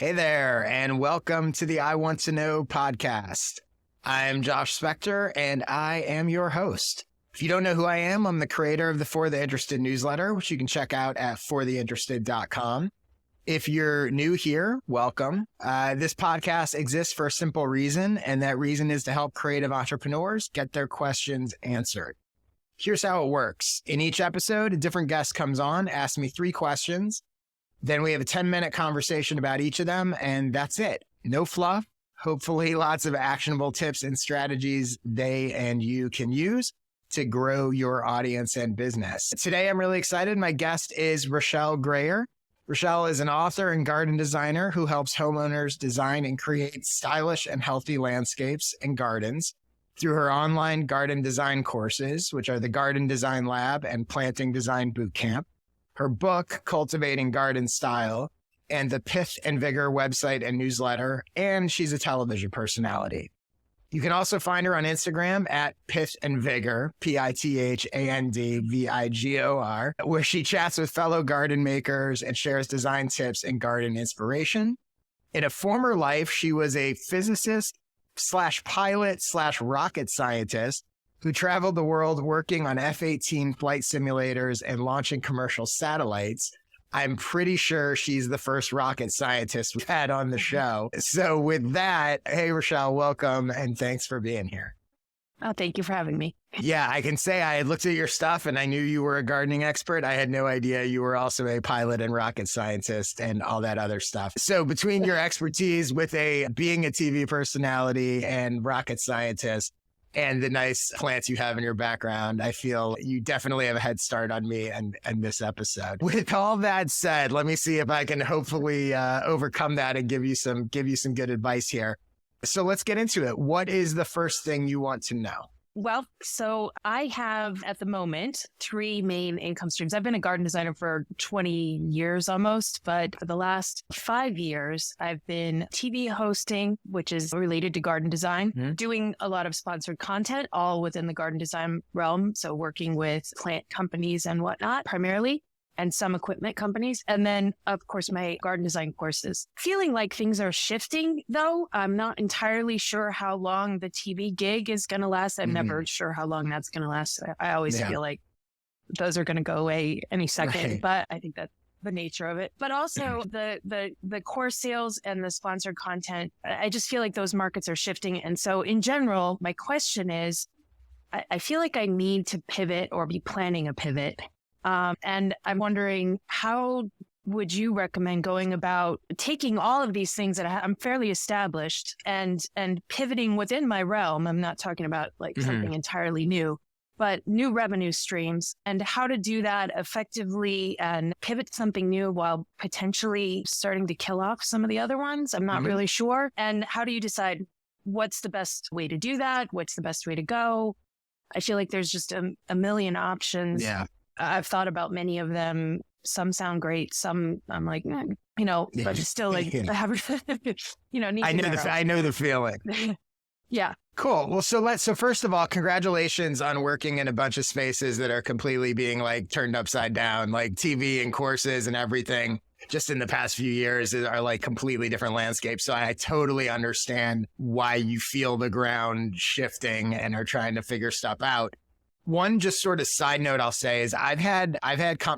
Hey there, and welcome to the I Want to Know podcast. I'm Josh Spector, and I am your host. If you don't know who I am, I'm the creator of the For the Interested newsletter, which you can check out at fortheinterested.com. If you're new here, welcome. This podcast exists for a simple reason, and that reason is to help creative entrepreneurs get their questions answered. Here's how it works. In each episode, a different guest comes on, asks me 3 questions. Then we have a 10-minute conversation about each of them, and that's it. No fluff. Hopefully, lots of actionable tips and strategies they and you can use to grow your audience and business. Today, I'm really excited. My guest is Rochelle Grayer. Rochelle is an author and garden designer who helps homeowners design and create stylish and healthy landscapes and gardens through her online garden design courses, which are the Garden Design Lab and Planting Design Bootcamp, her book, Cultivating Garden Style, and the Pith and Vigor website and newsletter, and she's a television personality. You can also find her on Instagram at Pith and Vigor, PITHANDVIGOR, where she chats with fellow garden makers and shares design tips and garden inspiration. In a former life, she was a physicist / pilot / rocket scientist who traveled the world working on F-18 flight simulators and launching commercial satellites. I'm pretty sure she's the first rocket scientist we've had on the show. So with that, hey, Rochelle, welcome, and thanks for being here. Oh, thank you for having me. Yeah, I can say I had looked at your stuff and I knew you were a gardening expert. I had no idea you were also a pilot and rocket scientist and all that other stuff. So between your expertise with being a TV personality and rocket scientist, and the nice plants you have in your background, I feel you definitely have a head start on me and this episode. With all that said, let me see if I can hopefully overcome that and give you some good advice here. So let's get into it. What is the first thing you want to know? Well, so I have at the moment 3 main income streams. I've been a garden designer for 20 years almost, but for the last 5 years, I've been TV hosting, which is related to garden design, doing a lot of sponsored content, all within the garden design realm. So working with plant companies and whatnot, primarily, and some equipment companies. And then, of course, my garden design courses. Feeling like things are shifting, though. I'm not entirely sure how long the TV gig is going to last. I'm never sure how long that's going to last. I always feel like those are going to go away any second, but I think that's the nature of it. But also the course sales and the sponsored content, I just feel like those markets are shifting. And so in general, my question is, I feel like I need to pivot or be planning a pivot. And I'm wondering, how would you recommend going about taking all of these things that I'm fairly established and pivoting within my realm? I'm not talking about like something entirely new, but new revenue streams, and how to do that effectively and pivot to something new while potentially starting to kill off some of the other ones. I'm not really sure. And how do you decide what's the best way to do that? What's the best way to go? I feel like there's just a million options. Yeah. I've thought about many of them. Some sound great. Some I'm like, but still like, I have, need I know the feeling. Yeah. Cool. Well, so first of all, congratulations on working in a bunch of spaces that are completely being like turned upside down, like TV and courses and everything. Just in the past few years are like completely different landscapes. So I totally understand why you feel the ground shifting and are trying to figure stuff out. One just sort of side note I'll say is I've had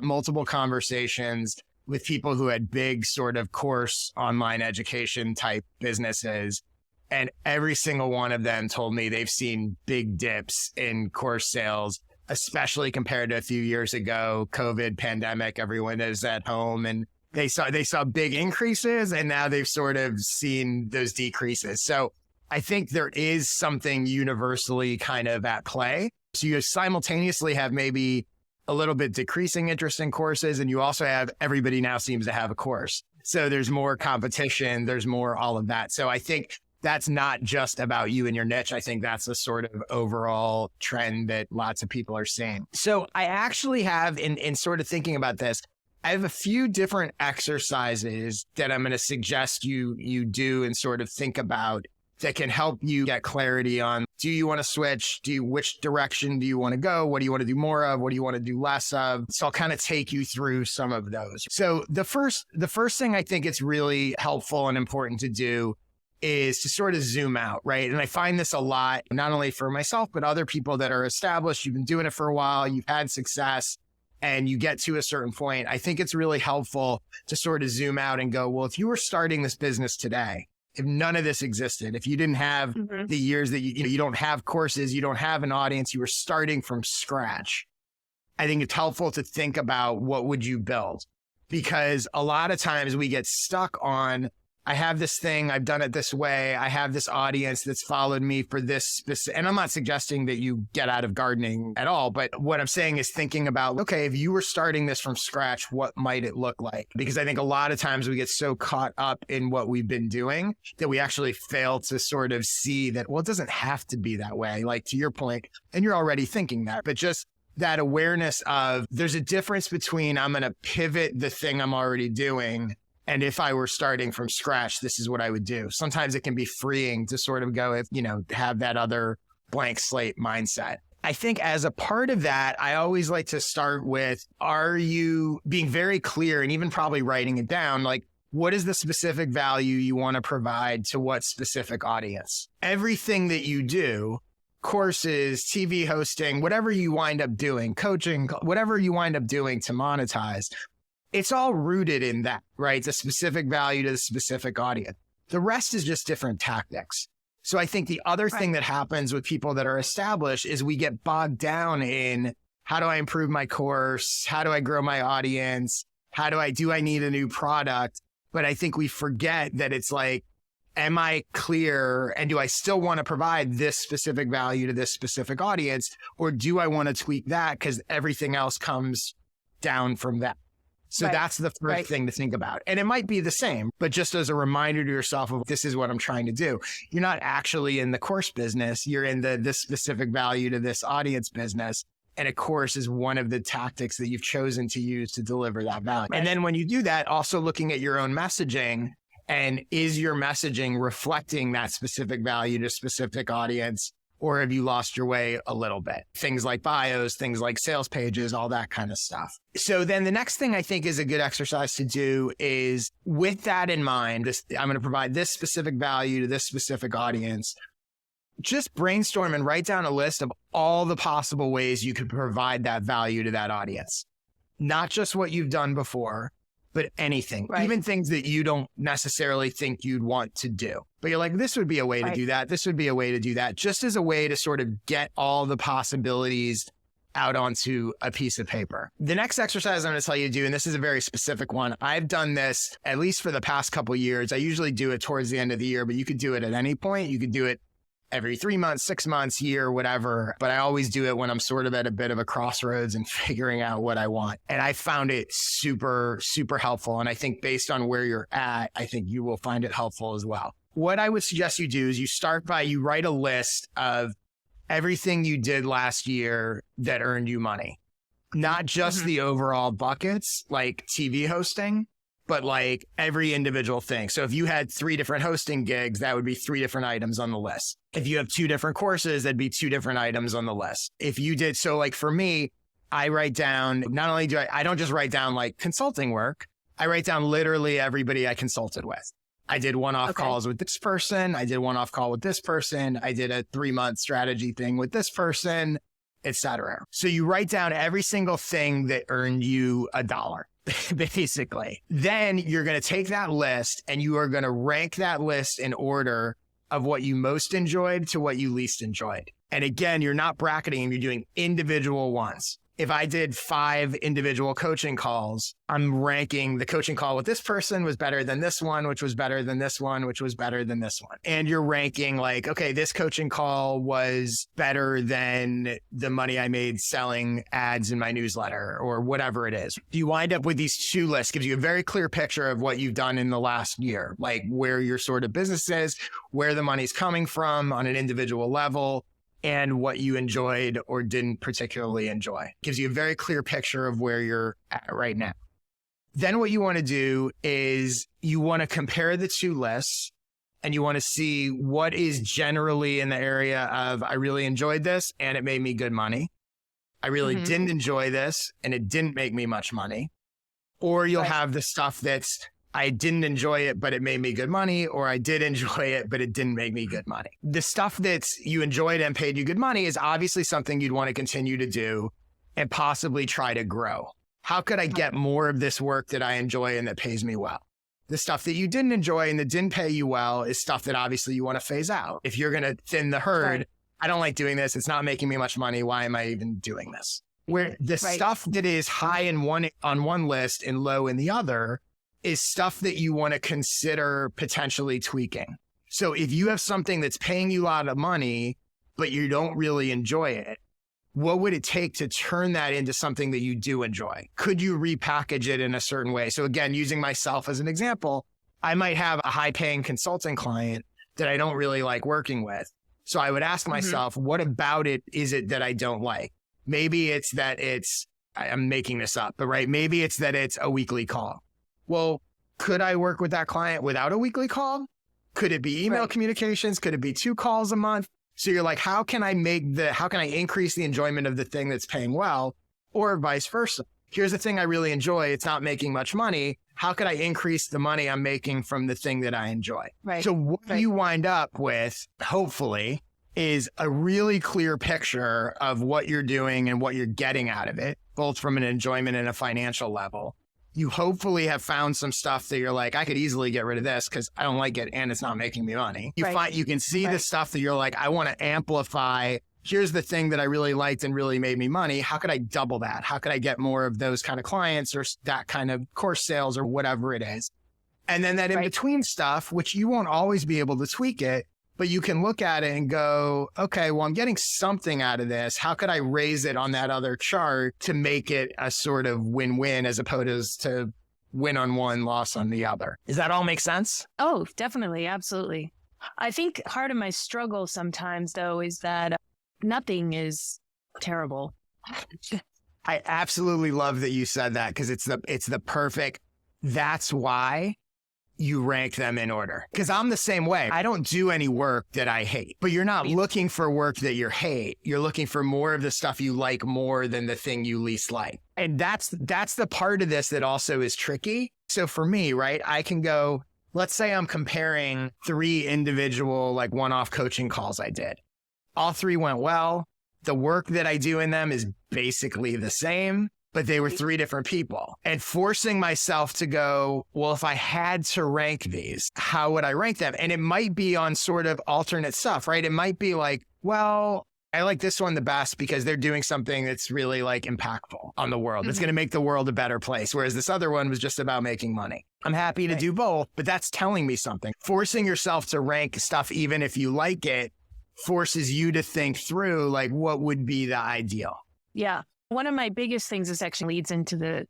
multiple conversations with people who had big sort of course online education type businesses. And every single one of them told me they've seen big dips in course sales, especially compared to a few years ago, COVID, pandemic, everyone is at home, and they saw big increases, and now they've sort of seen those decreases. So I think there is something universally kind of at play. So you simultaneously have maybe a little bit decreasing interest in courses, and you also have everybody now seems to have a course. So there's more competition, there's more all of that. So I think that's not just about you and your niche. I think that's a sort of overall trend that lots of people are seeing. So I actually have, in sort of thinking about this, I have a few different exercises that I'm going to suggest you do and sort of think about that can help you get clarity on, do you want to switch? Which direction do you want to go? What do you want to do more of? What do you want to do less of? So I'll kind of take you through some of those. So the first thing I think it's really helpful and important to do is to sort of zoom out, right? And I find this a lot, not only for myself, but other people that are established. You've been doing it for a while, you've had success, and you get to a certain point. I think it's really helpful to sort of zoom out and go, well, if you were starting this business today, if none of this existed, if you didn't have the years that you don't have courses, you don't have an audience, you were starting from scratch, I think it's helpful to think about what would you build? Because a lot of times we get stuck on, I have this thing, I've done it this way, I have this audience that's followed me for this specific, and I'm not suggesting that you get out of gardening at all, but what I'm saying is thinking about, okay, if you were starting this from scratch, what might it look like? Because I think a lot of times we get so caught up in what we've been doing that we actually fail to sort of see that, well, it doesn't have to be that way. Like to your point, and you're already thinking that, but just that awareness of there's a difference between I'm going to pivot the thing I'm already doing, and if I were starting from scratch, this is what I would do. Sometimes it can be freeing to sort of go, have that other blank slate mindset. I think as a part of that, I always like to start with, are you being very clear and even probably writing it down? Like, what is the specific value you want to provide to what specific audience? Everything that you do, courses, TV hosting, whatever you wind up doing, coaching, whatever you wind up doing to monetize, it's all rooted in that, right? It's a specific value to the specific audience. The rest is just different tactics. So I think the other thing that happens with people that are established is we get bogged down in, how do I improve my course? How do I grow my audience? Do I need a new product? But I think we forget that it's like, am I clear? And do I still want to provide this specific value to this specific audience? Or do I want to tweak that because everything else comes down from that? So that's the first thing to think about. And it might be the same, but just as a reminder to yourself of, this is what I'm trying to do. You're not actually in the course business. You're in this specific value to this audience business. And a course is one of the tactics that you've chosen to use to deliver that value. And then when you do that, also looking at your own messaging, and is your messaging reflecting that specific value to a specific audience? Or have you lost your way a little bit? Things like bios, things like sales pages, all that kind of stuff. So then the next thing I think is a good exercise to do is, with that in mind, I'm going to provide this specific value to this specific audience. Just brainstorm and write down a list of all the possible ways you could provide that value to that audience. Not just what you've done before, but anything, even things that you don't necessarily think you'd want to do. But you're like, this would be a way to do that. This would be a way to do that, just as a way to sort of get all the possibilities out onto a piece of paper. The next exercise I'm going to tell you to do, and this is a very specific one. I've done this at least for the past couple of years. I usually do it towards the end of the year, but you could do it at any point. You could do it every 3 months, 6 months, year, whatever. But I always do it when I'm sort of at a bit of a crossroads and figuring out what I want. And I found it super, super helpful. And I think based on where you're at, I think you will find it helpful as well. What I would suggest you do is you write a list of everything you did last year that earned you money. Not just the overall buckets, like TV hosting, but like every individual thing. So if you had 3 different hosting gigs, that would be 3 different items on the list. If you have 2 different courses, that'd be 2 different items on the list. If you did, so like for me, I write down, not only I don't just write down like consulting work, I write down literally everybody I consulted with. I did one-off calls with this person. I did one-off call with this person. I did a 3-month strategy thing with this person, etc. So you write down every single thing that earned you $1. Basically. Then you're going to take that list and you are going to rank that list in order of what you most enjoyed to what you least enjoyed. And again, you're not bracketing, you're doing individual ones. If I did 5 individual coaching calls, I'm ranking the coaching call with this person was better than this one, which was better than this one, which was better than this one. And you're ranking like, okay, this coaching call was better than the money I made selling ads in my newsletter or whatever it is. You wind up with these 2 lists, gives you a very clear picture of what you've done in the last year, like where your sort of business is, where the money's coming from on an individual level, and what you enjoyed or didn't particularly enjoy. Gives you a very clear picture of where you're at right now. Then what you want to do is you want to compare the 2 lists and you want to see what is generally in the area of, I really enjoyed this and it made me good money. I really didn't enjoy this and it didn't make me much money. Or you'll have the stuff that's, I didn't enjoy it, but it made me good money, or I did enjoy it, but it didn't make me good money. The stuff that's you enjoyed and paid you good money is obviously something you'd want to continue to do and possibly try to grow. How could I get more of this work that I enjoy and that pays me well? The stuff that you didn't enjoy and that didn't pay you well is stuff that obviously you want to phase out. If you're going to thin the herd, I don't like doing this. It's not making me much money. Why am I even doing this? Where the stuff that is high on one list and low in the other is stuff that you want to consider potentially tweaking. So if you have something that's paying you a lot of money, but you don't really enjoy it, what would it take to turn that into something that you do enjoy? Could you repackage it in a certain way? So again, using myself as an example, I might have a high paying consulting client that I don't really like working with. So I would ask myself, what about it is it that I don't like? Maybe it's that I'm making this up, but right. Maybe it's that it's a weekly call. Well, could I work with that client without a weekly call? Could it be email communications? Could it be 2 calls a month? So you're like, how can I increase the enjoyment of the thing that's paying well, or vice versa? Here's the thing I really enjoy. It's not making much money. How could I increase the money I'm making from the thing that I enjoy? Right. So what you wind up with, hopefully, is a really clear picture of what you're doing and what you're getting out of it, both from an enjoyment and a financial level. You hopefully have found some stuff that you're like, I could easily get rid of this because I don't like it and it's not making me money. You can see the stuff that you're like, I want to amplify. Here's the thing that I really liked and really made me money. How could I double that? How could I get more of those kind of clients or that kind of course sales or whatever it is? And then that in between stuff, which you won't always be able to tweak it, but you can look at it and go, okay, well, I'm getting something out of this. How could I raise it on that other chart to make it a sort of win-win as opposed to win on one, loss on the other? Does that all make sense? Oh, definitely. Absolutely. I think part of my struggle sometimes, though, is that nothing is terrible. I absolutely love that you said that because it's the perfect, that's why you rank them in order. Because I'm the same way. I don't do any work that I hate, but you're not looking for work that you hate. You're looking for more of the stuff you like more than the thing you least like. And that's the part of this that also is tricky. So for me, right, I can go, let's say I'm comparing 3 individual, like one-off coaching calls I did. All 3 went well. The work that I do in them is basically the same, but they were 3 different people. And forcing myself to go, well, if I had to rank these, how would I rank them? And it might be on sort of alternate stuff, right? It might be like, well, I like this one the best because they're doing something that's really like impactful on the world. It's going to make the world a better place. Whereas this other one was just about making money. I'm happy to do both, but that's telling me something. Forcing yourself to rank stuff, even if you like it, forces you to think through like what would be the ideal. Yeah. One of my biggest things, this actually leads into the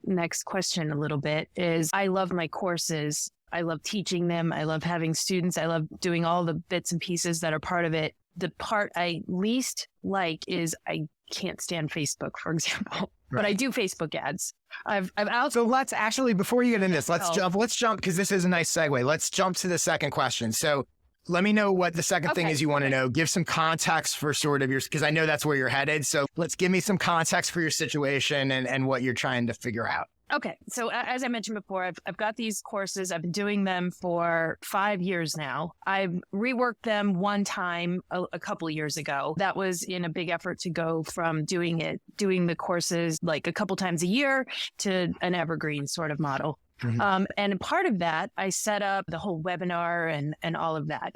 next question a little bit, is I love my courses. I love teaching them. I love having students. I love doing all the bits and pieces that are part of it. The part I least like is I can't stand Facebook, for example, but I do Facebook ads. I've also. So let's actually, before you get into this, let's jump because this is a nice segue. Let's jump to the second question. So let me know what the second thing is you want to know. Give some context for sort of because I know that's where you're headed. So let's give me some context for your situation and what you're trying to figure out. Okay. So as I mentioned before, I've got these courses. I've been doing them for 5 years now. I've reworked them one time a couple of years ago. That was in a big effort to go from doing the courses like a couple times a year to an evergreen sort of model. And part of that, I set up the whole webinar and all of that.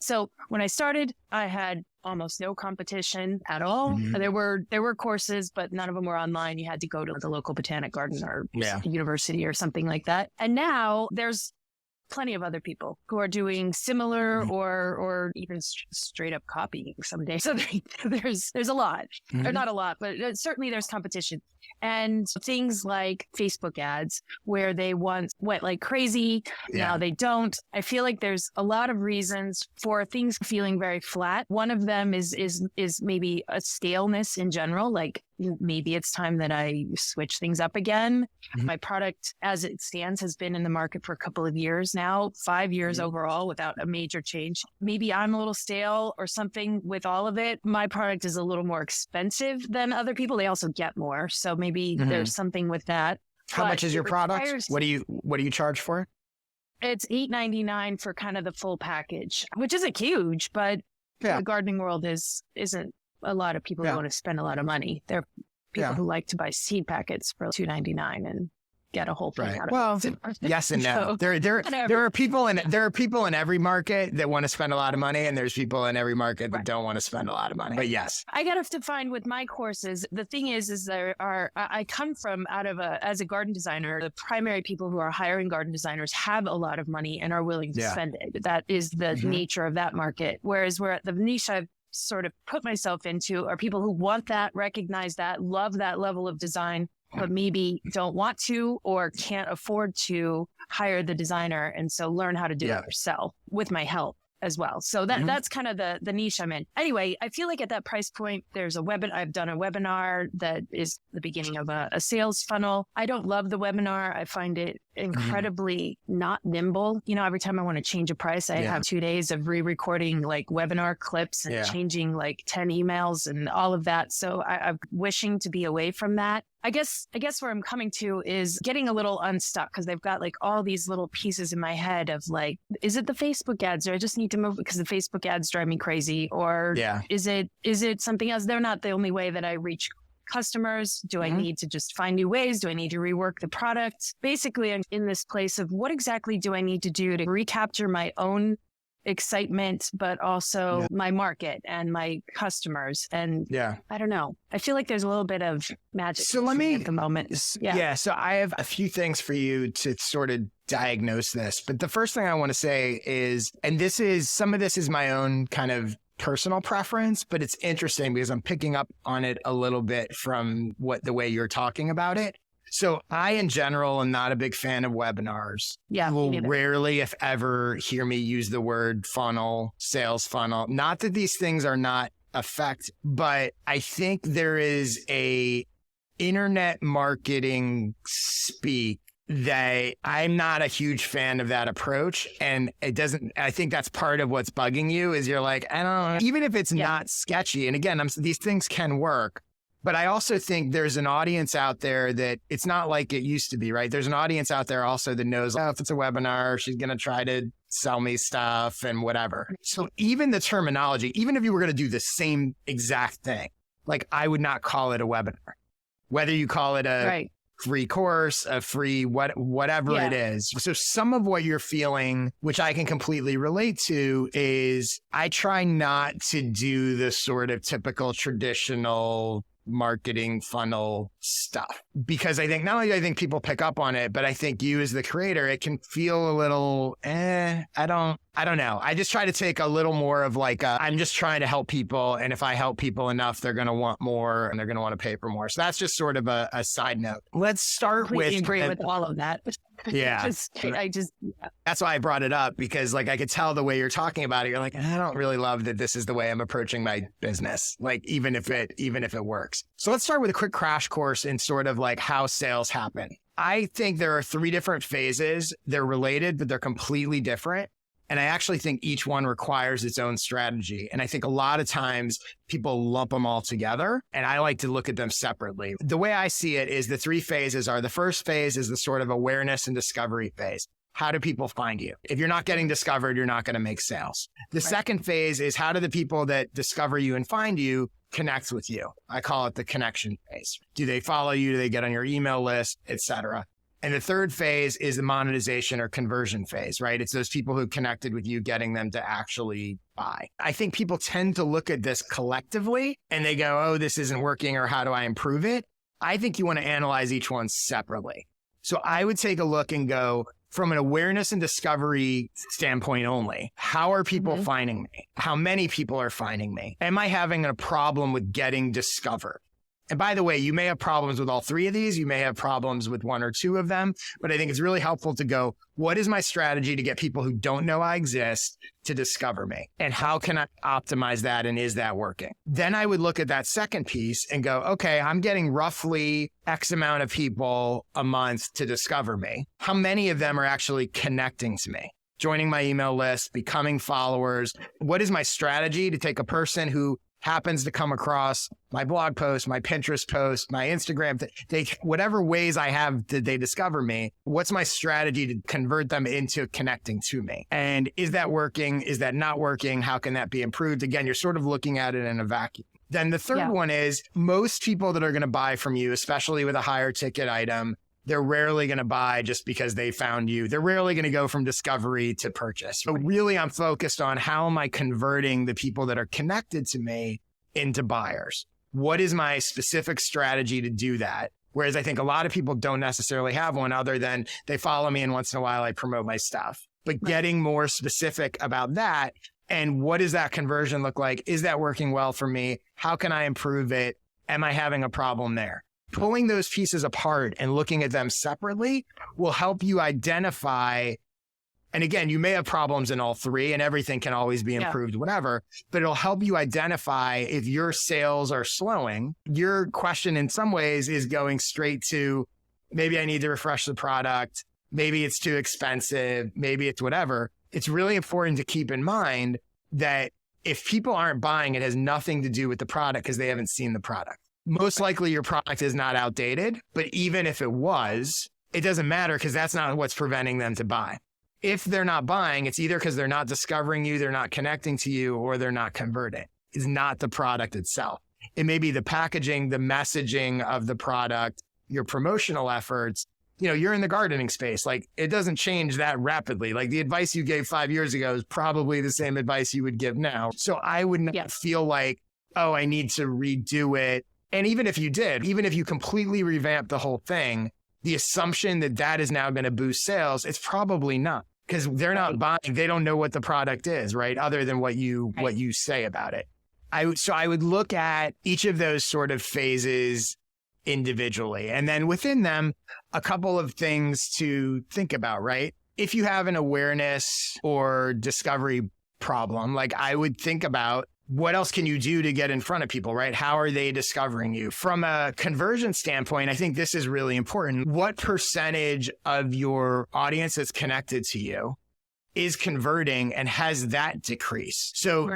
So when I started, I had almost no competition at all. There were courses, but none of them were online. You had to go to the local botanic garden or university or something like that. And now there's plenty of other people who are doing similar or even straight up copying some days. So there's a lot, or not a lot, but certainly there's competition. And things like Facebook ads where they once went like crazy. Now they don't. I feel like there's a lot of reasons for things feeling very flat. One of them is maybe a staleness in general. Like maybe it's time that I switch things up again. Mhm. My product as it stands has been in the market for a couple of years now, 5 years overall without a major change. Maybe I'm a little stale or something with all of it. My product is a little more expensive than other people. They also get more. So maybe there's something with that. How But much is your it product? requires- What do you charge for it? It's $8.99 for kind of the full package, which isn't huge, but Yeah. the gardening world isn't a lot of people who Yeah. want to spend a lot of money. There are people Yeah. who like to buy seed packets for $2.99 and get a whole thing Right. out of Well, it. yes and no. So, There whatever. are people in every market that want to spend a lot of money, and there's people in every market that Right. don't want to spend a lot of money. But yes, I got to find with my courses. The thing is there are, I come from as a garden designer, the primary people who are hiring garden designers have a lot of money and are willing to Yeah. spend it. That is the Mhm. nature of that market. Whereas we're at the niche I've sort of put myself into are people who want that, recognize that, love that level of design, but maybe don't want to or can't afford to hire the designer. And so learn how to do Yeah. it yourself with my help as well. So that's kind of the niche I'm in. Anyway, I feel like at that price point, I've done a webinar that is the beginning of a sales funnel. I don't love the webinar. I find it incredibly not nimble. Every time I want to change a price, I have 2 days of re-recording like webinar clips and changing like 10 emails and all of that. So I'm wishing to be away from that. I guess where I'm coming to is getting a little unstuck because they've got like all these little pieces in my head of like, is it the Facebook ads or I just need to move because the Facebook ads drive me crazy? Or is it something else? They're not the only way that I reach customers. Do I need to just find new ways? Do I need to rework the product? Basically, I'm in this place of what exactly do I need to do to recapture my own excitement, but also my market and my customers. And I don't know. I feel like there's a little bit of magic at the moment. So I have a few things for you to sort of diagnose this. But the first thing I want to say is, and some of this is my own kind of personal preference, but it's interesting because I'm picking up on it a little bit from the way you're talking about it. So I, in general, am not a big fan of webinars. Yeah. You will rarely, if ever, hear me use the word funnel, sales funnel. Not that these things are not effective, but I think there is a internet marketing speak that I'm not a huge fan of that approach. And I think that's part of what's bugging you is you're like, I don't know, even if it's not sketchy. And again, these things can work. But I also think there's an audience out there that it's not like it used to be, right? There's an audience out there also that knows, if it's a webinar, she's going to try to sell me stuff and whatever. So even the terminology, even if you were going to do the same exact thing, like I would not call it a webinar, whether you call it a free course, a free whatever it is. So some of what you're feeling, which I can completely relate to, is I try not to do the sort of typical traditional marketing funnel stuff because I think not only do I think people pick up on it, but I think you as the creator, it can feel a little, I don't know. I just try to take a little more of like, I'm just trying to help people. And if I help people enough, they're going to want more and they're going to want to pay for more. So that's just sort of a side note. Let's start with. I agree with all of that. Yeah. That's why I brought it up because like I could tell the way you're talking about it. You're like, I don't really love that this is the way I'm approaching my business. Like even if it works. So let's start with a quick crash course in sort of like how sales happen. I think there are 3 different phases. They're related, but they're completely different. And I actually think each one requires its own strategy. And I think a lot of times people lump them all together. And I like to look at them separately. The way I see it is the 3 phases are the first phase is the sort of awareness and discovery phase. How do people find you? If you're not getting discovered, you're not going to make sales. The second phase is how do the people that discover you and find you connect with you? I call it the connection phase. Do they follow you? Do they get on your email list, et cetera? And the third phase is the monetization or conversion phase, right? It's those people who connected with you, getting them to actually buy. I think people tend to look at this collectively and they go, oh, this isn't working or how do I improve it? I think you want to analyze each one separately. So I would take a look and go from an awareness and discovery standpoint only. How are people finding me? How many people are finding me? Am I having a problem with getting discovered? And by the way, you may have problems with all three of these. You may have problems with one or two of them, but I think it's really helpful to go, what is my strategy to get people who don't know I exist to discover me? And how can I optimize that? And is that working? Then I would look at that second piece and go, okay, I'm getting roughly X amount of people a month to discover me. How many of them are actually connecting to me? Joining my email list, becoming followers. What is my strategy to take a person who happens to come across my blog post, my Pinterest post, my Instagram, whatever ways I have that they discover me, what's my strategy to convert them into connecting to me? And is that working? Is that not working? How can that be improved? Again, you're sort of looking at it in a vacuum. Then the third one is most people that are going to buy from you, especially with a higher ticket item, they're rarely going to buy just because they found you. They're rarely going to go from discovery to purchase. So really, I'm focused on how am I converting the people that are connected to me into buyers? What is my specific strategy to do that? Whereas I think a lot of people don't necessarily have one other than they follow me and once in a while I promote my stuff. But getting more specific about that and what does that conversion look like? Is that working well for me? How can I improve it? Am I having a problem there? Pulling those pieces apart and looking at them separately will help you identify. And again, you may have problems in all three and everything can always be improved, whatever, but it'll help you identify if your sales are slowing. Your question in some ways is going straight to maybe I need to refresh the product. Maybe it's too expensive. Maybe it's whatever. It's really important to keep in mind that if people aren't buying, it has nothing to do with the product because they haven't seen the product. Most likely your product is not outdated, but even if it was, it doesn't matter because that's not what's preventing them to buy. If they're not buying, it's either because they're not discovering you, they're not connecting to you, or they're not converting. It's not the product itself. It may be the packaging, the messaging of the product, your promotional efforts. You know, you're in the gardening space. Like it doesn't change that rapidly. Like the advice you gave 5 years ago is probably the same advice you would give now. So I would not feel like, oh, I need to redo it. And even if you did, even if you completely revamped the whole thing, the assumption that that is now going to boost sales, it's probably not because they're not buying. They don't know what the product is, right? Other than what you say about it. So I would look at each of those sort of phases individually. And then within them, a couple of things to think about, right? If you have an awareness or discovery problem, like I would think about what else can you do to get in front of people, right? How are they discovering you? From a conversion standpoint, I think this is really important. What percentage of your audience that's connected to you is converting and has that decreased? So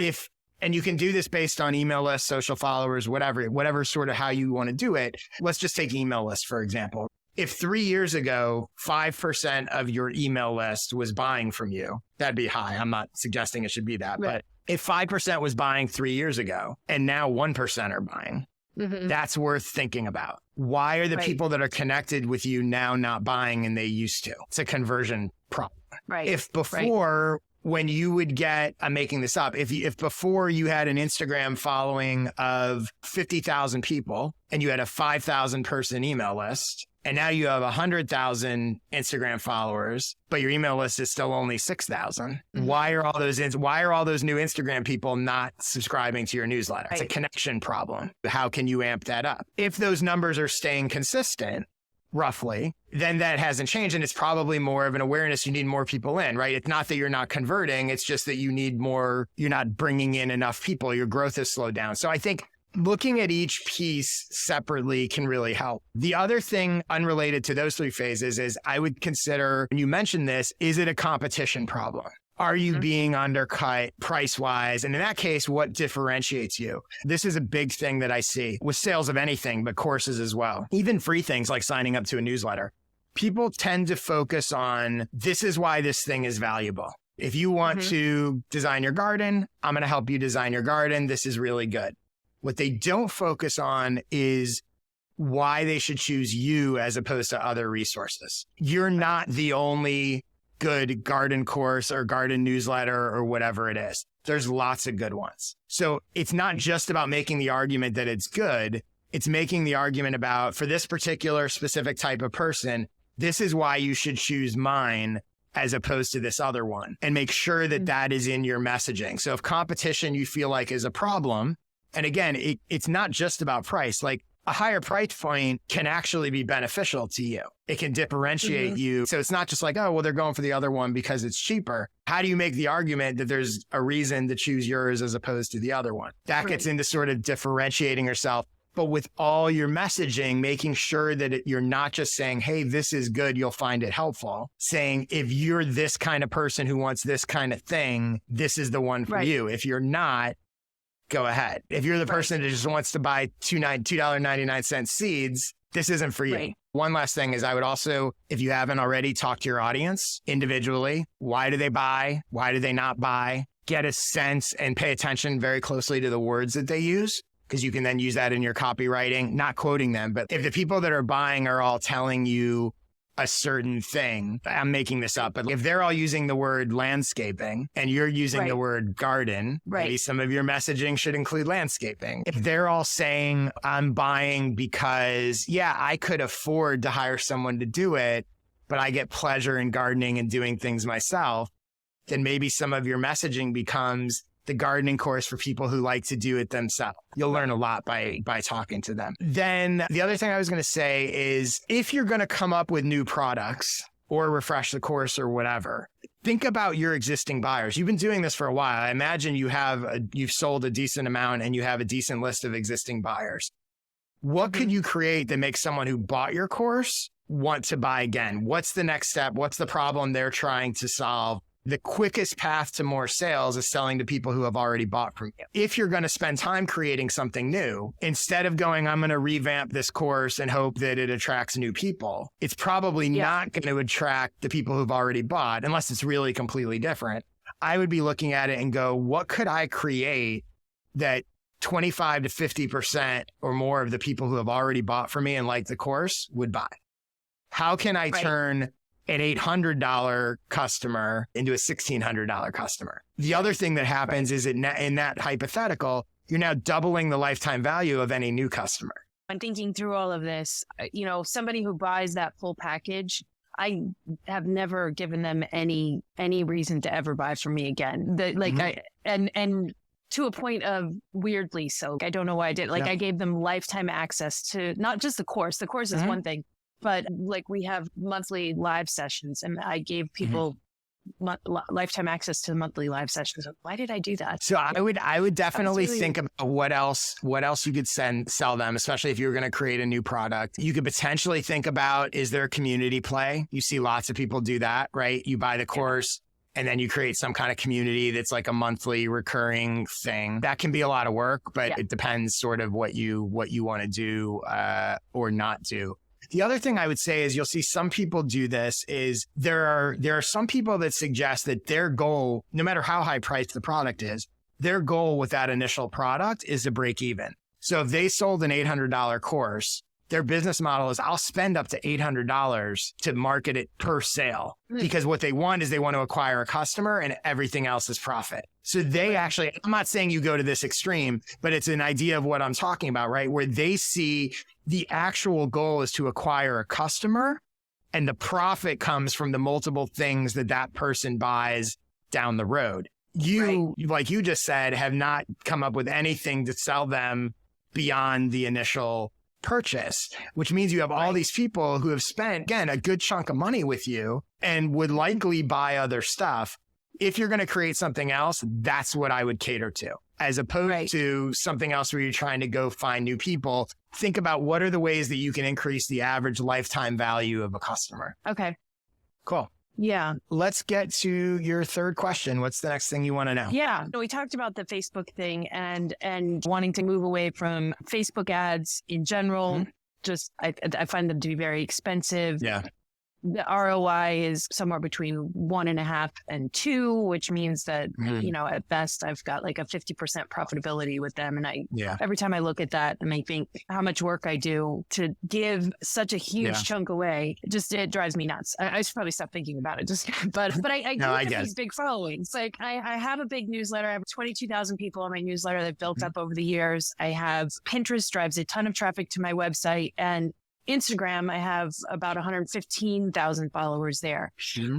and you can do this based on email lists, social followers, whatever sort of how you want to do it. Let's just take email lists, for example. If 3 years ago, 5% of your email list was buying from you, that'd be high. I'm not suggesting it should be that, but if 5% was buying 3 years ago and now 1% are buying, that's worth thinking about. Why are the people that are connected with you now not buying and they used to? It's a conversion problem. Right. If before when you would get, I'm making this up, if before you had an Instagram following of 50,000 people and you had a 5,000 person email list, and now you have 100,000 Instagram followers, but your email list is still only 6,000. Why are all those new Instagram people not subscribing to your newsletter? It's a connection problem. How can you amp that up? If those numbers are staying consistent, roughly, then that hasn't changed. And it's probably more of an awareness. You need more people in, right? It's not that you're not converting. It's just that you need more, you're not bringing in enough people. Your growth has slowed down. So I think looking at each piece separately can really help. The other thing unrelated to those three phases is I would consider, and you mentioned this, is it a competition problem? Are you being undercut price-wise? And in that case, what differentiates you? This is a big thing that I see with sales of anything, but courses as well. Even free things like signing up to a newsletter. People tend to focus on, this is why this thing is valuable. If you want to design your garden, I'm going to help you design your garden. This is really good. What they don't focus on is why they should choose you as opposed to other resources. You're not the only good garden course or garden newsletter or whatever it is. There's lots of good ones. So it's not just about making the argument that it's good. It's making the argument about, for this particular specific type of person, this is why you should choose mine as opposed to this other one, and make sure that that is in your messaging. So if competition you feel like is a problem, and again, it's not just about price. Like a higher price point can actually be beneficial to you. It can differentiate you. So it's not just like, oh, well, they're going for the other one because it's cheaper. How do you make the argument that there's a reason to choose yours as opposed to the other one? That gets into sort of differentiating yourself. But with all your messaging, making sure that you're not just saying, hey, this is good, you'll find it helpful. Saying, if you're this kind of person who wants this kind of thing, this is the one for you. If you're not, go ahead. If you're the person that just wants to buy $2.99 seeds, this isn't for you. One last thing is I would also, if you haven't already, talk to your audience individually. Why do they buy? Why do they not buy? Get a sense and pay attention very closely to the words that they use, because you can then use that in your copywriting, not quoting them. But if the people that are buying are all telling you a certain thing, I'm making this up, but if they're all using the word landscaping and you're using the word garden, maybe some of your messaging should include landscaping. If they're all saying, I'm buying because, yeah, I could afford to hire someone to do it, but I get pleasure in gardening and doing things myself, then maybe some of your messaging becomes the gardening course for people who like to do it themselves. You'll learn a lot by talking to them. Then the other thing I was going to say is if you're going to come up with new products or refresh the course or whatever, think about your existing buyers. You've been doing this for a while. I imagine you've sold a decent amount and you have a decent list of existing buyers. What could you create that makes someone who bought your course want to buy again? What's the next step? What's the problem they're trying to solve? The quickest path to more sales is selling to people who have already bought from you. If you're going to spend time creating something new, instead of going, I'm going to revamp this course and hope that it attracts new people, it's probably not going to attract the people who've already bought unless it's really completely different. I would be looking at it and go, what could I create that 25 to 50% or more of the people who have already bought from me and like the course would buy? How can I turn an $800 customer into a $1,600 customer? The other thing that happens is in that hypothetical, you're now doubling the lifetime value of any new customer. I'm thinking through all of this, somebody who buys that full package, I have never given them any reason to ever buy from me again. And to a point of weirdly so. I don't know why I did. I gave them lifetime access to not just the course. The course is one thing. But we have monthly live sessions and I gave people lifetime access to the monthly live sessions. Why did I do that? So I would definitely think about what else you could sell them, especially if you're going to create a new product. You could potentially think about, is there a community play? You see lots of people do that, right? You buy the course and then you create some kind of community that's like a monthly recurring thing. That can be a lot of work, but it depends sort of what you want to do or not do. The other thing I would say is you'll see some people do this is there are some people that suggest that their goal, no matter how high priced the product is, their goal with that initial product is to break even. So if they sold an $800 course, their business model is I'll spend up to $800 to market it per sale because what they want is they want to acquire a customer and everything else is profit. So they actually, I'm not saying you go to this extreme, but it's an idea of what I'm talking about, right? Where they see the actual goal is to acquire a customer and the profit comes from the multiple things that person buys down the road. You, like you just said, have not come up with anything to sell them beyond the initial purchase, which means you have all these people who have spent, again, a good chunk of money with you and would likely buy other stuff. If you're going to create something else, that's what I would cater to, as opposed to something else where you're trying to go find new people. Think about what are the ways that you can increase the average lifetime value of a customer. Okay. Cool. Yeah. Let's get to your third question. What's the next thing you want to know? Yeah. We talked about the Facebook thing and wanting to move away from Facebook ads in general. Just, I find them to be very expensive. Yeah. The ROI is somewhere between 1.5 and 2, which means that, at best I've got like a 50% profitability with them. And every time I look at that and I think how much work I do to give such a huge chunk away, it drives me nuts. I should probably stop thinking about it. But I do have these big followings. Like I have a big newsletter. I have 22,000 people on my newsletter that built up over the years. I have Pinterest drives a ton of traffic to my website, and Instagram, I have about 115,000 followers there.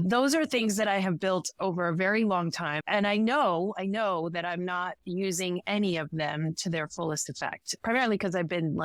Those are things that I have built over a very long time. And I know that I'm not using any of them to their fullest effect, primarily because I've been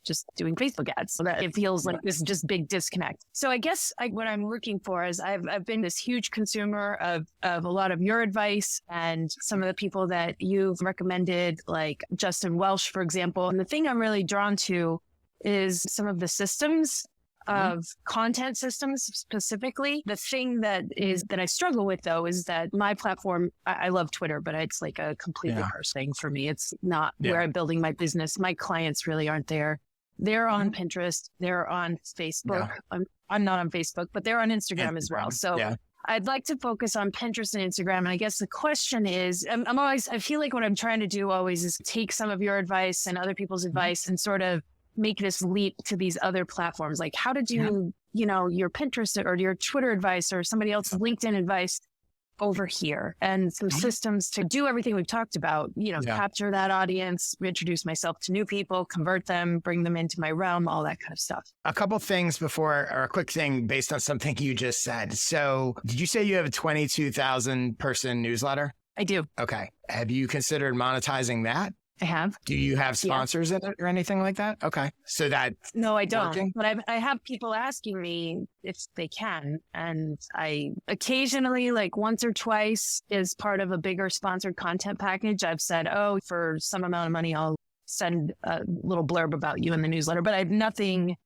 just doing Facebook ads. So that it feels like this just big disconnect. So I guess what I'm looking for is I've been this huge consumer of a lot of your advice and some of the people that you've recommended, like Justin Welsh, for example. And the thing I'm really drawn to is some of the systems of content systems specifically. The thing that I struggle with though is that my platform, I love Twitter, but it's like a completely first thing for me. It's not where I'm building my business. My clients really aren't there. They're on Pinterest. They're on Facebook. Yeah. I'm not on Facebook, but they're on Instagram as well. So I'd like to focus on Pinterest and Instagram. And I guess the question is, I feel like what I'm trying to do always is take some of your advice and other people's advice and sort of make this leap to these other platforms. Like how to do, your Pinterest or your Twitter advice or somebody else's LinkedIn advice over here, and some systems to do everything we've talked about, capture that audience, introduce myself to new people, convert them, bring them into my realm, all that kind of stuff. A couple things before, or a quick thing based on something you just said. So did you say you have a 22,000 person newsletter? I do. Okay. Have you considered monetizing that? I have. Do you have sponsors in it or anything like that? Okay. So that. No, I don't. Working? But I have people asking me if they can. And I occasionally, like once or twice, as part of a bigger sponsored content package, I've said, for some amount of money, I'll send a little blurb about you in the newsletter. But I have nothing,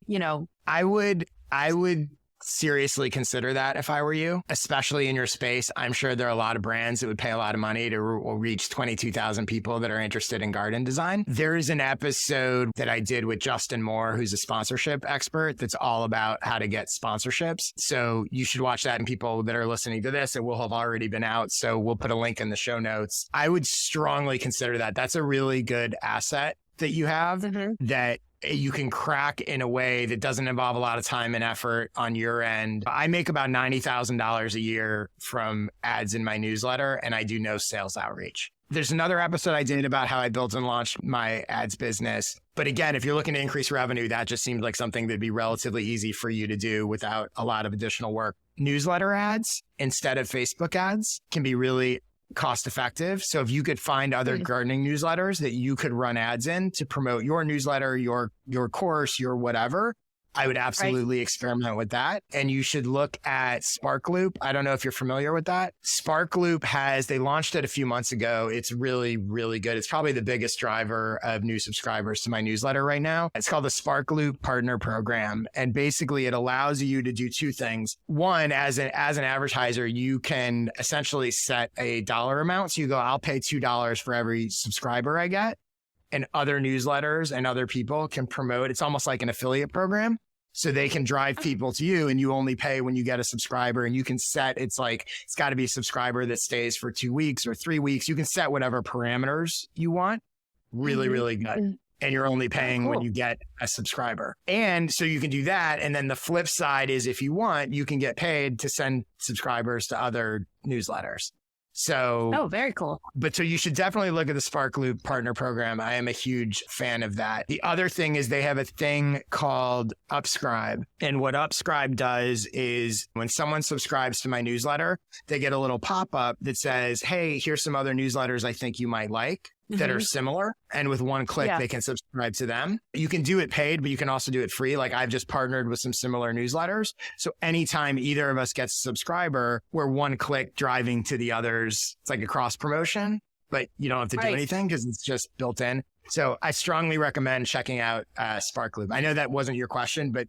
I would seriously consider that if I were you, especially in your space. I'm sure there are a lot of brands that would pay a lot of money to reach 22,000 people that are interested in garden design. There is an episode that I did with Justin Moore, who's a sponsorship expert, that's all about how to get sponsorships. So you should watch that. And people that are listening to this, it will have already been out. So we'll put a link in the show notes. I would strongly consider that. That's a really good asset that you have that you can crack in a way that doesn't involve a lot of time and effort on your end. I make about $90,000 a year from ads in my newsletter, and I do no sales outreach. There's another episode I did about how I built and launched my ads business. But again, if you're looking to increase revenue, that just seems like something that'd be relatively easy for you to do without a lot of additional work. Newsletter ads instead of Facebook ads can be really cost effective. So if you could find other gardening newsletters that you could run ads in to promote your newsletter, your course, your whatever, I would absolutely experiment with that. And you should look at Sparkloop. I don't know if you're familiar with that. Sparkloop they launched it a few months ago. It's really, really good. It's probably the biggest driver of new subscribers to my newsletter right now. It's called the Sparkloop Partner Program. And basically it allows you to do two things. One, as an advertiser, you can essentially set a dollar amount. So you go, I'll pay $2 for every subscriber I get. And other newsletters and other people can promote. It's almost like an affiliate program. So they can drive people to you, and you only pay when you get a subscriber, and you can set, it's got to be a subscriber that stays for 2 weeks or 3 weeks. You can set whatever parameters you want. Really, really good. And you're only paying when you get a subscriber. And so you can do that. And then the flip side is if you want, you can get paid to send subscribers to other newsletters. So, very cool. But so you should definitely look at the Sparkloop Partner Program. I am a huge fan of that. The other thing is they have a thing called Upscribe. And what Upscribe does is when someone subscribes to my newsletter, they get a little pop-up that says, hey, here's some other newsletters I think you might like that are similar. And with one click, they can subscribe to them. You can do it paid, but you can also do it free. Like I've just partnered with some similar newsletters. So anytime either of us gets a subscriber, we're one click driving to the others. It's like a cross promotion, but you don't have to do anything because it's just built in. So I strongly recommend checking out Sparkloop. I know that wasn't your question, but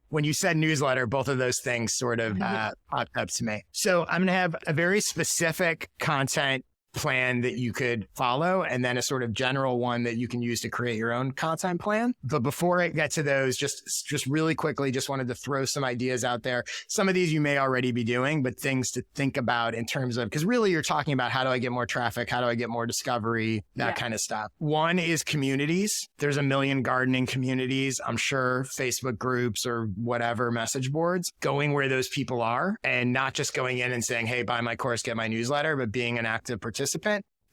when you said newsletter, both of those things sort of popped up to me. So I'm going to have a very specific content plan that you could follow, and then a sort of general one that you can use to create your own content plan. But before I get to those, just really quickly, just wanted to throw some ideas out there. Some of these you may already be doing, but things to think about in terms of, because really you're talking about how do I get more traffic? How do I get more discovery? That kind of stuff. One is communities. There's a million gardening communities. I'm sure Facebook groups or whatever message boards, going where those people are and not just going in and saying, hey, buy my course, get my newsletter, but being an active participant.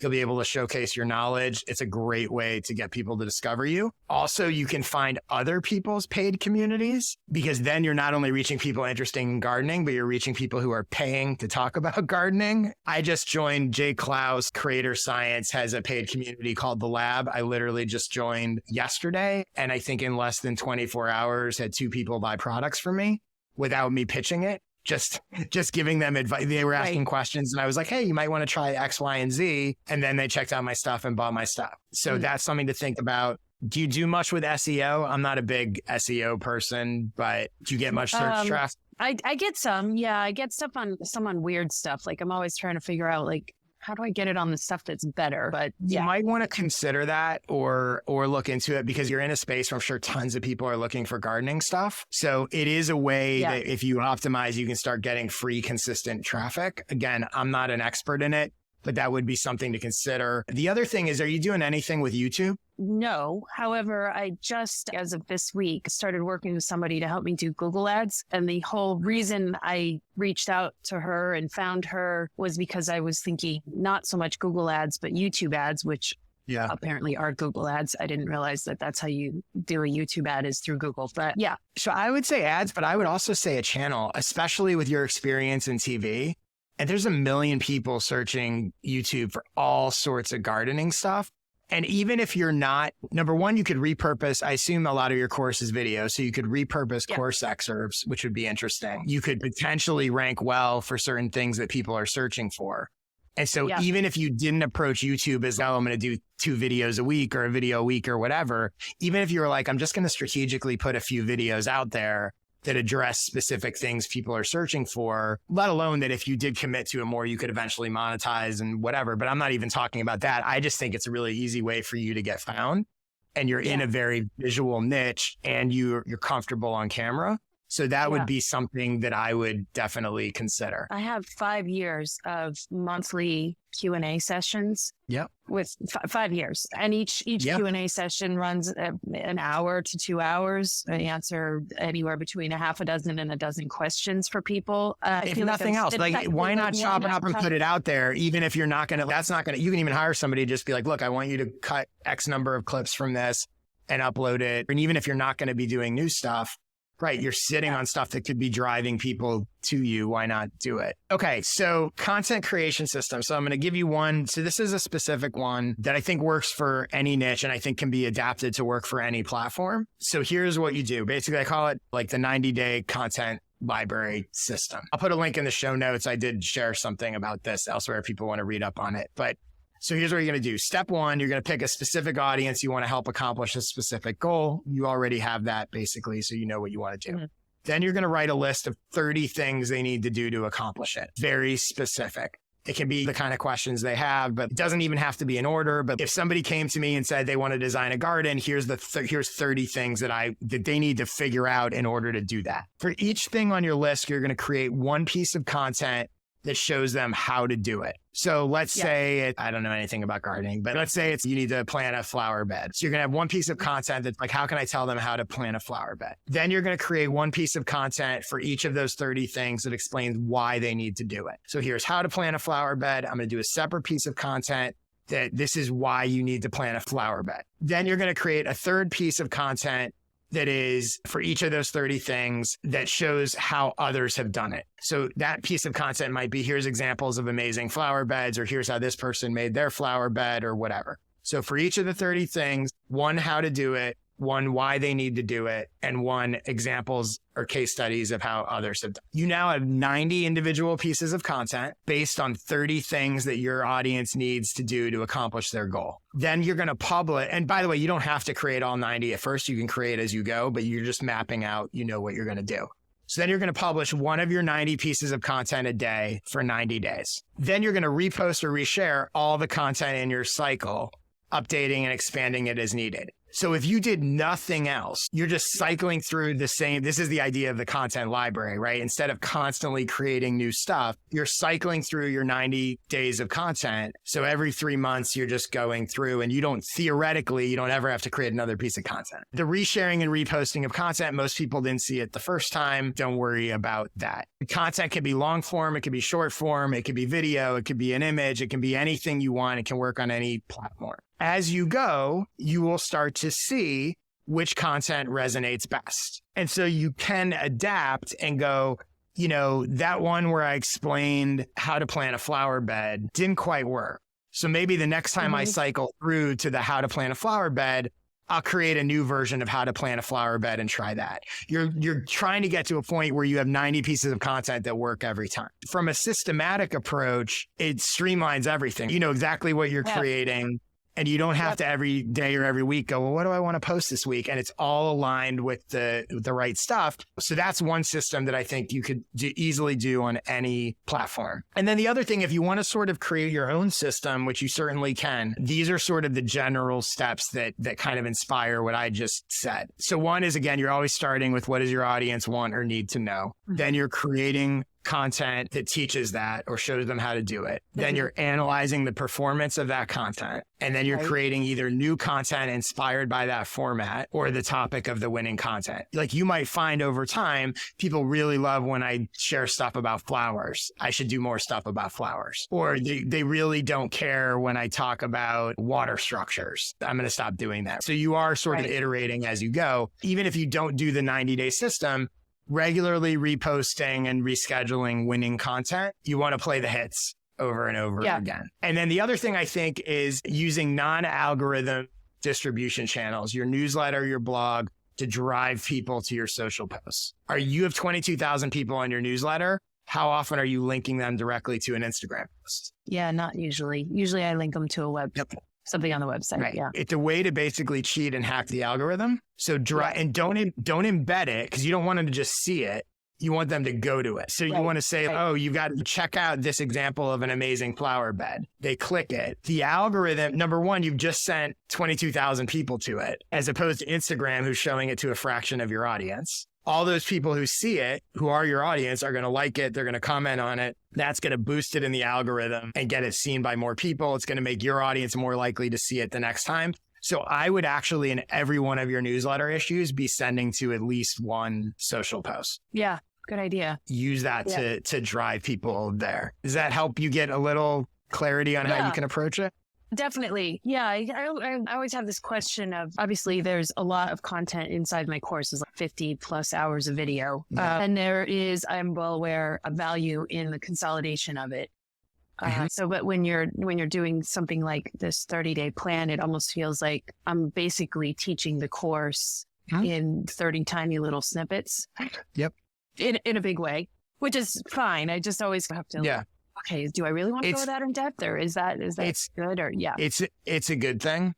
You'll be able to showcase your knowledge. It's a great way to get people to discover you. Also, you can find other people's paid communities because then you're not only reaching people interested in gardening, but you're reaching people who are paying to talk about gardening. I just joined Jay Clouse, Creator Science, has a paid community called The Lab. I literally just joined yesterday. And I think in less than 24 hours had 2 people buy products from me without me pitching it. Just giving them advice. They were asking questions and I was like, hey, you might want to try X, Y, and Z. And then they checked out my stuff and bought my stuff. So that's something to think about. Do you do much with SEO? I'm not a big SEO person, but do you get much search traffic? I get some. Yeah, I get stuff on weird stuff. Like I'm always trying to figure out like, how do I get it on the stuff that's better? But you might want to consider that or look into it because you're in a space where I'm sure tons of people are looking for gardening stuff. So it is a way that if you optimize, you can start getting free, consistent traffic. Again, I'm not an expert in it, but that would be something to consider. The other thing is, are you doing anything with YouTube? No. However, I just, as of this week, started working with somebody to help me do Google Ads. And the whole reason I reached out to her and found her was because I was thinking not so much Google Ads, but YouTube ads, which apparently are Google Ads. I didn't realize that that's how you do a YouTube ad is through Google. But yeah. So I would say ads, but I would also say a channel, especially with your experience in TV. And there's a million people searching YouTube for all sorts of gardening stuff. And even if you're not, number one, you could repurpose, I assume a lot of your course is video. So you could repurpose course excerpts, which would be interesting. You could potentially rank well for certain things that people are searching for. And so even if you didn't approach YouTube as, oh, I'm going to do 2 videos a week or a video a week or whatever, even if you were like, I'm just going to strategically put a few videos out there that address specific things people are searching for, let alone that if you did commit to it more, you could eventually monetize and whatever. But I'm not even talking about that. I just think it's a really easy way for you to get found and you're in a very visual niche and you're comfortable on camera. So that would be something that I would definitely consider. I have 5 years of monthly Q&A sessions. Yep. With 5 years. And each Q&A session runs an hour to 2 hours. I answer anywhere between a half a dozen and a dozen questions for people. If nothing else, like why not chop it up and put it out there? Even if you're not going to, that's not going to, you can even hire somebody to just be like, look, I want you to cut X number of clips from this and upload it. And even if you're not going to be doing new stuff, right, you're sitting on stuff that could be driving people to you. Why not do it? Okay, so content creation system. So I'm going to give you one. So this is a specific one that I think works for any niche and I think can be adapted to work for any platform. So here's what you do. Basically, I call it like the 90-day content library system. I'll put a link in the show notes. I did share something about this elsewhere if people want to read up on it. But so here's what you're going to do. Step 1, you're going to pick a specific audience you want to help accomplish a specific goal. You already have that basically, so you know what you want to do. Then you're going to write a list of 30 things they need to do to accomplish it. Very specific. It can be the kind of questions they have, but it doesn't even have to be in order. But if somebody came to me and said they want to design a garden, here's 30 things that they need to figure out in order to do that. For each thing on your list, you're going to create one piece of content that shows them how to do it. So let's say, I don't know anything about gardening, but let's say you need to plant a flower bed. So you're going to have one piece of content that's like, how can I tell them how to plant a flower bed? Then you're going to create one piece of content for each of those 30 things that explains why they need to do it. So here's how to plant a flower bed. I'm going to do a separate piece of content that this is why you need to plant a flower bed. Then you're going to create a third piece of content that is for each of those 30 things that shows how others have done it. So that piece of content might be, here's examples of amazing flower beds, or here's how this person made their flower bed or whatever. So for each of the 30 things, 1, how to do it, 1, why they need to do it, and 1, examples or case studies of how others have done. You now have 90 individual pieces of content based on 30 things that your audience needs to do to accomplish their goal. Then you're going to publish. And by the way, you don't have to create all 90 at first. You can create as you go, but you're just mapping out, what you're going to do. So then you're going to publish one of your 90 pieces of content a day for 90 days. Then you're going to repost or reshare all the content in your cycle, updating and expanding it as needed. So if you did nothing else, you're just cycling through the same, this is the idea of the content library, right? Instead of constantly creating new stuff, you're cycling through your 90 days of content. So every 3 months, you're just going through and you don't ever have to create another piece of content. The resharing and reposting of content, most people didn't see it the first time. Don't worry about that. Content can be long form. It can be short form. It could be video. It could be an image. It can be anything you want. It can work on any platform. As you go, you will start to see which content resonates best. And so you can adapt and go, that one where I explained how to plant a flower bed didn't quite work. So maybe the next time I cycle through to the how to plant a flower bed, I'll create a new version of how to plant a flower bed and try that. You're trying to get to a point where you have 90 pieces of content that work every time. From a systematic approach, it streamlines everything. You know exactly what you're creating. And you don't have to every day or every week go, well, what do I want to post this week? And it's all aligned with the right stuff. So that's one system that I think you could easily do on any platform. And then the other thing, if you want to sort of create your own system, which you certainly can, these are sort of the general steps that kind of inspire what I just said. So one is, again, you're always starting with what does your audience want or need to know? Then you're creating content that teaches that or shows them how to do it. Then you're analyzing the performance of that content. And then you're creating either new content inspired by that format or the topic of the winning content. Like you might find over time, people really love when I share stuff about flowers. I should do more stuff about flowers. Or they really don't care when I talk about water structures. I'm going to stop doing that. So you are sort of iterating as you go. Even if you don't do the 90-day system, regularly reposting and rescheduling winning content, you want to play the hits over and over again. And then the other thing I think is using non-algorithm distribution channels, your newsletter, your blog, to drive people to your social posts. You have 22,000 people on your newsletter. How often are you linking them directly to an Instagram post? Yeah, not usually. Usually I link them to a web. Something on the website. Right. Yeah. It's a way to basically cheat and hack the algorithm. So and don't embed it because you don't want them to just see it. You want them to go to it. So you want to say, oh, you've got to check out this example of an amazing flower bed. They click it. The algorithm, number one, you've just sent 22,000 people to it, as opposed to Instagram, who's showing it to a fraction of your audience. All those people who see it, who are your audience, are going to like it. They're going to comment on it. That's going to boost it in the algorithm and get it seen by more people. It's going to make your audience more likely to see it the next time. So I would actually, in every one of your newsletter issues, be sending to at least one social post. Yeah, good idea. Use that to drive people there. Does that help you get a little clarity on how you can approach it? Definitely. Yeah. I always have this question of, obviously there's a lot of content inside my courses, like 50 plus hours of video. And there is, I'm well aware, a value in the consolidation of it. But when you're doing something like this 30-day plan, it almost feels like I'm basically teaching the course in 30 tiny little snippets. Yep. In a big way, which is fine. I just always have to okay, do I really want to go that in depth, or is that good? Or it's a good thing.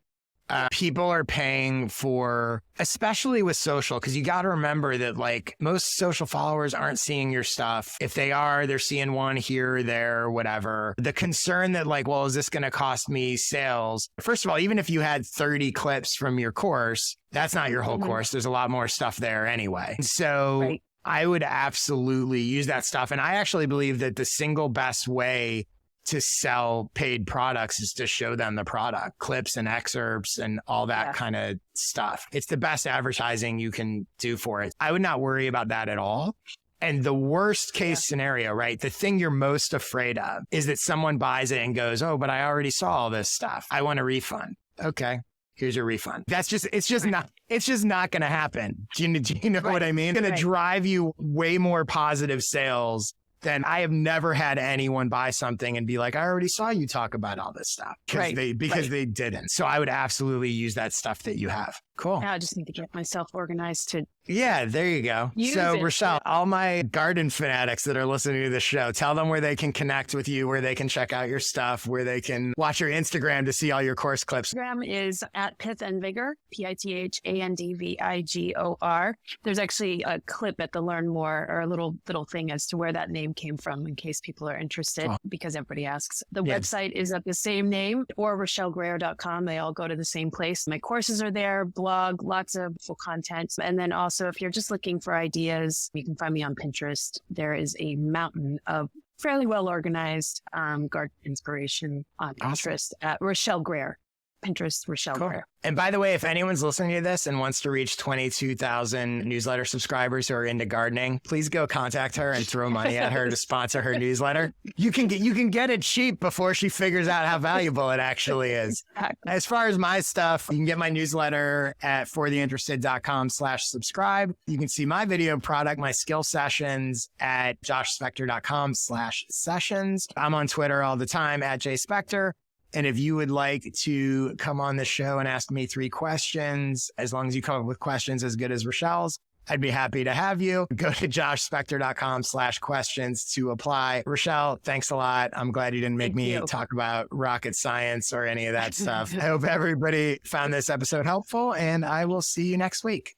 People are paying for, especially with social, because you got to remember that like most social followers aren't seeing your stuff. If they are, they're seeing one here or there, whatever. The concern that like, well, is this going to cost me sales? First of all, even if you had 30 clips from your course, that's not your whole course. There's a lot more stuff there anyway. So I would absolutely use that stuff. And I actually believe that the single best way to sell paid products is to show them the product, clips and excerpts and all that kind of stuff. It's the best advertising you can do for it. I would not worry about that at all. And the worst case scenario, right? The thing you're most afraid of is that someone buys it and goes, oh, but I already saw all this stuff. I want a refund. Okay. Here's your refund. It's just not going to happen. Do you know what I mean? It's going to drive you way more positive sales than I have never had anyone buy something and be like, I already saw you talk about all this stuff because they didn't. So I would absolutely use that stuff that you have. Cool. I just need to get myself organized to Yeah, there you go. use So, it. Rochelle, all my garden fanatics that are listening to the show, tell them where they can connect with you, where they can check out your stuff, where they can watch your Instagram to see all your course clips. Instagram is at Pith and Vigor, PITHANDVIGOR. There's actually a clip at the Learn More, or a little thing as to where that name came from in case people are interested, because everybody asks. The website is at the same name, or RochelleGreer.com. They all go to the same place. My courses are there, blog, lots of full content. And then also, if you're just looking for ideas, you can find me on Pinterest. There is a mountain of fairly well organized garden inspiration on Pinterest at Rochelle Greer. Pinterest, Rochelle Greer. And by the way, if anyone's listening to this and wants to reach 22,000 newsletter subscribers who are into gardening, please go contact her and throw money at her to sponsor her newsletter. You can get it cheap before she figures out how valuable it actually is. As far as my stuff, you can get my newsletter at fortheinterested.com/subscribe. You can see my video product, my skill sessions at joshspector.com/sessions. I'm on Twitter all the time at jspector. And if you would like to come on the show and ask me 3 questions, as long as you come up with questions as good as Rochelle's, I'd be happy to have you. Go to joshspector.com/questions to apply. Rochelle, thanks a lot. I'm glad you didn't make me talk about rocket science or any of that stuff. I hope everybody found this episode helpful, and I will see you next week.